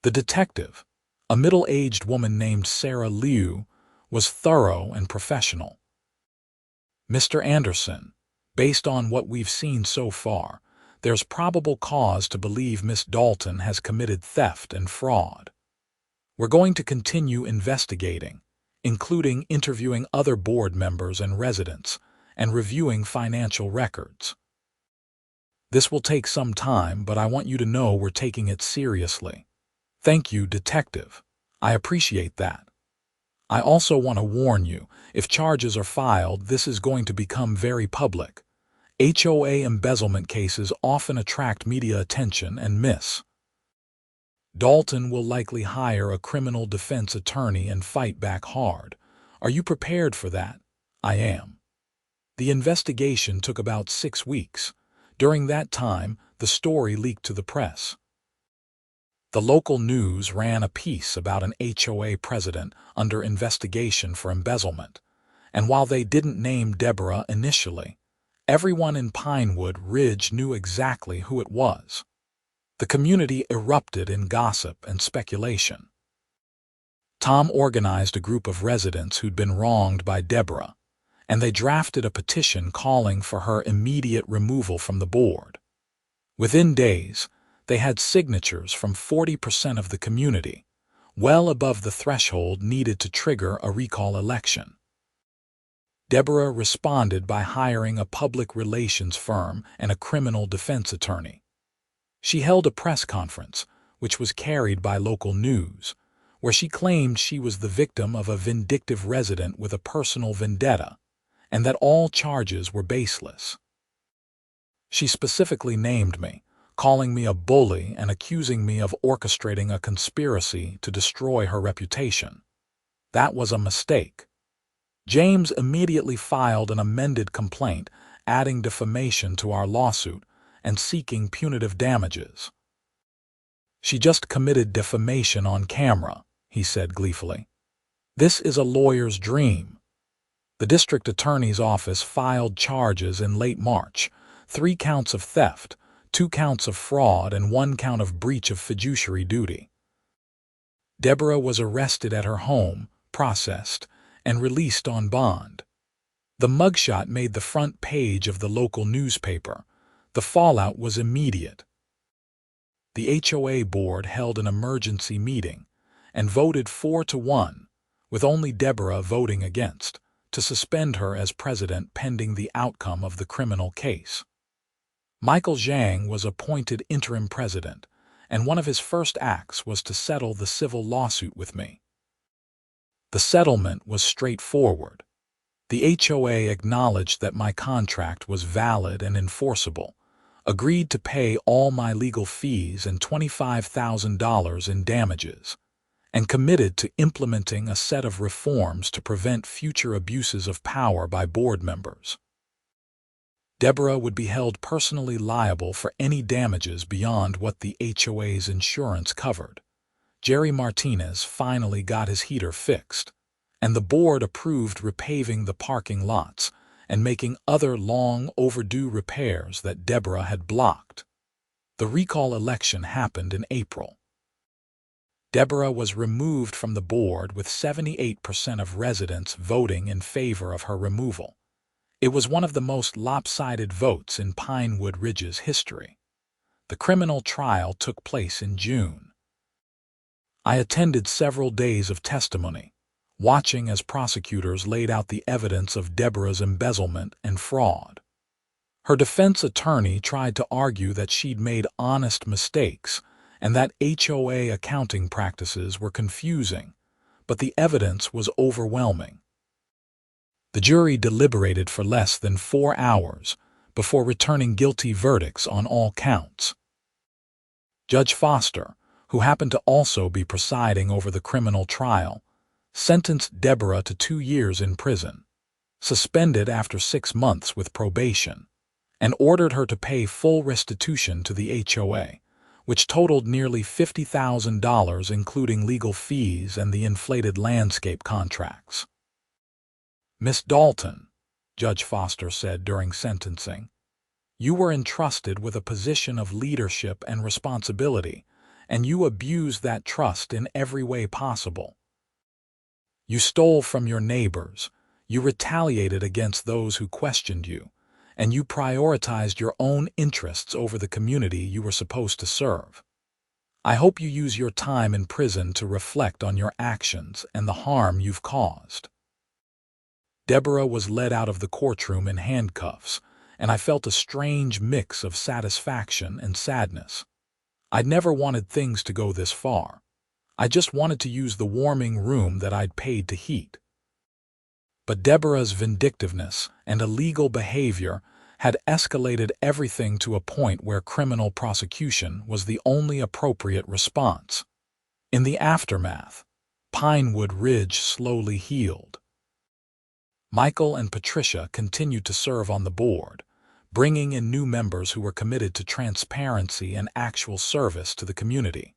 The detective, a middle-aged woman named Sarah Liu, was thorough and professional. Mr. Anderson, based on what we've seen so far, there's probable cause to believe Miss Dalton has committed theft and fraud. We're going to continue investigating, including interviewing other board members and residents, and reviewing financial records. This will take some time, but I want you to know we're taking it seriously. Thank you, Detective. I appreciate that. I also want to warn you, if charges are filed, this is going to become very public. HOA embezzlement cases often attract media attention, and Miss Dalton will likely hire a criminal defense attorney and fight back hard. Are you prepared for that? I am. The investigation took about 6 weeks. During that time, the story leaked to the press. The local news ran a piece about an HOA president under investigation for embezzlement, and while they didn't name Deborah initially, everyone in Pinewood Ridge knew exactly who it was. The community erupted in gossip and speculation. Tom organized a group of residents who'd been wronged by Deborah, and they drafted a petition calling for her immediate removal from the board. Within days, they had signatures from 40% of the community, well above the threshold needed to trigger a recall election. Deborah responded by hiring a public relations firm and a criminal defense attorney. She held a press conference, which was carried by local news, where she claimed she was the victim of a vindictive resident with a personal vendetta, and that all charges were baseless. She specifically named me, calling me a bully and accusing me of orchestrating a conspiracy to destroy her reputation. That was a mistake. James immediately filed an amended complaint, adding defamation to our lawsuit and seeking punitive damages. She just committed defamation on camera, he said gleefully. This is a lawyer's dream. The district attorney's office filed charges in late March, 3 counts of theft, 2 counts of fraud, and 1 count of breach of fiduciary duty. Deborah was arrested at her home, processed, and released on bond. The mugshot made the front page of the local newspaper. The fallout was immediate. The HOA board held an emergency meeting and voted 4-1, with only Deborah voting against, to suspend her as president pending the outcome of the criminal case. Michael Zhang was appointed interim president, and one of his first acts was to settle the civil lawsuit with me. The settlement was straightforward. The HOA acknowledged that my contract was valid and enforceable, agreed to pay all my legal fees and $25,000 in damages, and committed to implementing a set of reforms to prevent future abuses of power by board members. Deborah would be held personally liable for any damages beyond what the HOA's insurance covered. Jerry Martinez finally got his heater fixed, and the board approved repaving the parking lots and making other long overdue repairs that Deborah had blocked. The recall election happened in April. Deborah was removed from the board with 78% of residents voting in favor of her removal. It was one of the most lopsided votes in Pinewood Ridge's history. The criminal trial took place in June. I attended several days of testimony, watching as prosecutors laid out the evidence of Deborah's embezzlement and fraud. Her defense attorney tried to argue that she'd made honest mistakes and that HOA accounting practices were confusing, but the evidence was overwhelming. The jury deliberated for less than 4 hours before returning guilty verdicts on all counts. Judge Foster, who happened to also be presiding over the criminal trial, sentenced Deborah to 2 years in prison, suspended after 6 months with probation, and ordered her to pay full restitution to the HOA, which totaled nearly $50,000 including legal fees and the inflated landscape contracts. "Miss Dalton," Judge Foster said during sentencing, "you were entrusted with a position of leadership and responsibility, and you abused that trust in every way possible. You stole from your neighbors, you retaliated against those who questioned you, and you prioritized your own interests over the community you were supposed to serve. I hope you use your time in prison to reflect on your actions and the harm you've caused." Deborah was led out of the courtroom in handcuffs, and I felt a strange mix of satisfaction and sadness. I'd never wanted things to go this far. I just wanted to use the warming room that I'd paid to heat. But Deborah's vindictiveness and illegal behavior had escalated everything to a point where criminal prosecution was the only appropriate response. In the aftermath, Pinewood Ridge slowly healed. Michael and Patricia continued to serve on the board, bringing in new members who were committed to transparency and actual service to the community.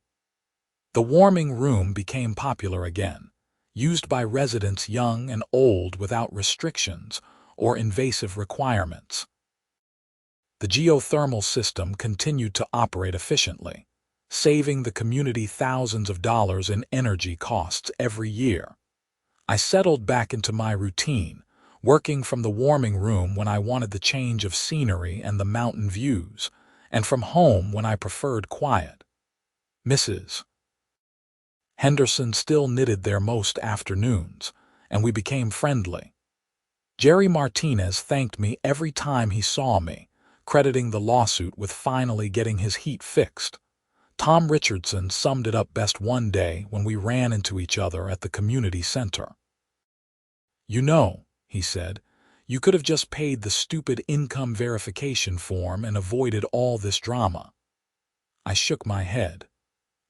The warming room became popular again, used by residents young and old without restrictions or invasive requirements. The geothermal system continued to operate efficiently, saving the community thousands of dollars in energy costs every year. I settled back into my routine, working from the warming room when I wanted the change of scenery and the mountain views, and from home when I preferred quiet. Mrs. Henderson still knitted there most afternoons, and we became friendly. Jerry Martinez thanked me every time he saw me, crediting the lawsuit with finally getting his heat fixed. Tom Richardson summed it up best one day when we ran into each other at the community center. "You know," he said, "you could have just paid the stupid income verification form and avoided all this drama." I shook my head.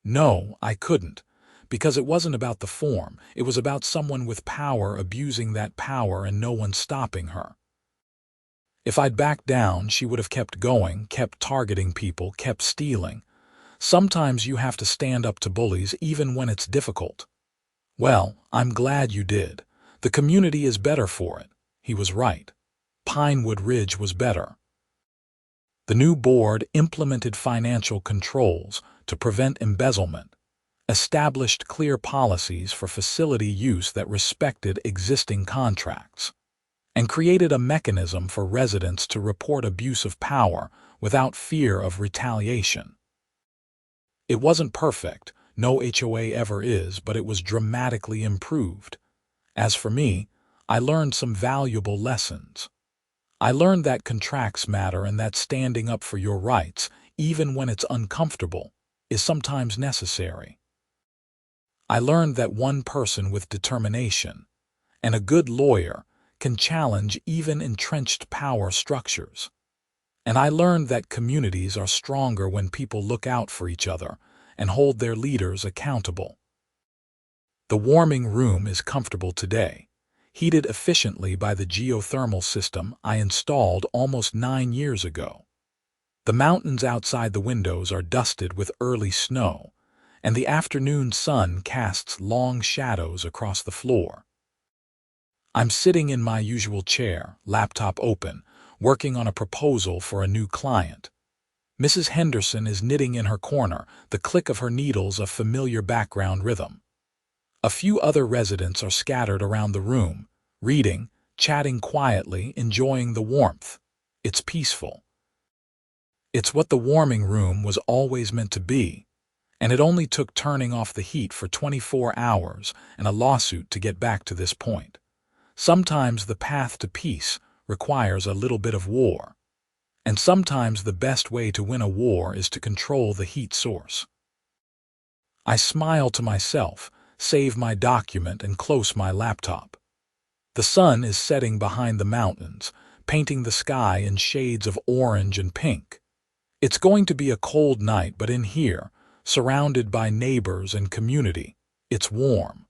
No, I couldn't, because it wasn't about the form. It was about someone with power abusing that power and no one stopping her. If I'd backed down, she would have kept going, kept targeting people, kept stealing. Sometimes you have to stand up to bullies even when it's difficult. "Well, I'm glad you did. The community is better for it." He was right. Pinewood Ridge was better. The new board implemented financial controls to prevent embezzlement, established clear policies for facility use that respected existing contracts, and created a mechanism for residents to report abuse of power without fear of retaliation. It wasn't perfect, no HOA ever is, but it was dramatically improved. As for me, I learned some valuable lessons. I learned that contracts matter and that standing up for your rights, even when it's uncomfortable, is sometimes necessary. I learned that one person with determination and a good lawyer can challenge even entrenched power structures. And I learned that communities are stronger when people look out for each other and hold their leaders accountable. The warming room is comfortable today, heated efficiently by the geothermal system I installed almost 9 years ago. The mountains outside the windows are dusted with early snow, and the afternoon sun casts long shadows across the floor. I'm sitting in my usual chair, laptop open, working on a proposal for a new client. Mrs. Henderson is knitting in her corner, the click of her needles a familiar background rhythm. A few other residents are scattered around the room, reading, chatting quietly, enjoying the warmth. It's peaceful. It's what the warming room was always meant to be, and it only took turning off the heat for 24 hours and a lawsuit to get back to this point. Sometimes the path to peace requires a little bit of war. And sometimes the best way to win a war is to control the heat source. I smile to myself, save my document, and close my laptop. The sun is setting behind the mountains, painting the sky in shades of orange and pink. It's going to be a cold night, but in here, surrounded by neighbors and community, it's warm.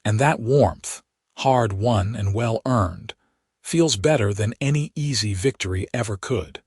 And that warmth, hard-won and well-earned, feels better than any easy victory ever could.